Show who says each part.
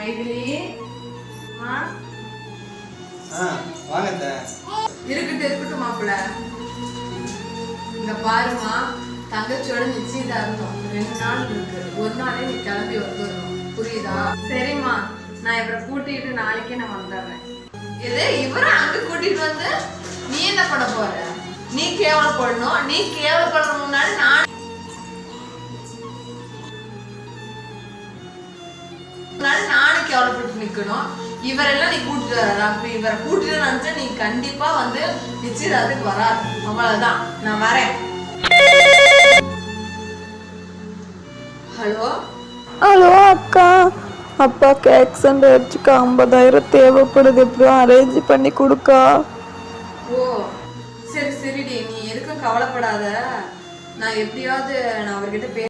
Speaker 1: மைதிலி
Speaker 2: வாங்க
Speaker 1: இருக்கட்டும் மாப்பிள்ள. இங்க பாருமா, தங்கச்சியோட நிச்சயதார்த்தம் 2 நாள் இருக்கு. ஒரு நாளே நீ கிளம்பி வந்துடணும், புரியுதா? சரிம்மா, நான் இவரை கூட்டிட்டு நாளைக்கே நான் வந்துடுறேன். எது இவரை அங்க கூட்டிட்டு வந்து நீ என்ன பண்ண போற? நீ கேவலப்படணும். நீ கேவலப்படுற முன்னாடி நானும் கேவலப்பட்டு நிக்கணும். இவரெல்லாம் நீ கூட்டிட்டு வர. அப்படி இவரை கூட்டிட்டு நினைச்சா நீ கண்டிப்பா வந்து நிச்சயதார்த்தத்துக்கு வராது. அவ்வளவுதான், நான் வரேன். ஹலோ
Speaker 3: ஹலோ அக்கா, அப்பாவுக்கு ஆக்சிடென்ட் ஆயிடுச்சுக்கா. 50,000 தேவைப்படுது, எப்படியும் அரேஞ்ச் பண்ணி கொடுக்கா.
Speaker 1: ஓ சரிடி, நீ எதுக்கும் கவலைப்படாத. நான் எப்படியாவது அவர்கிட்ட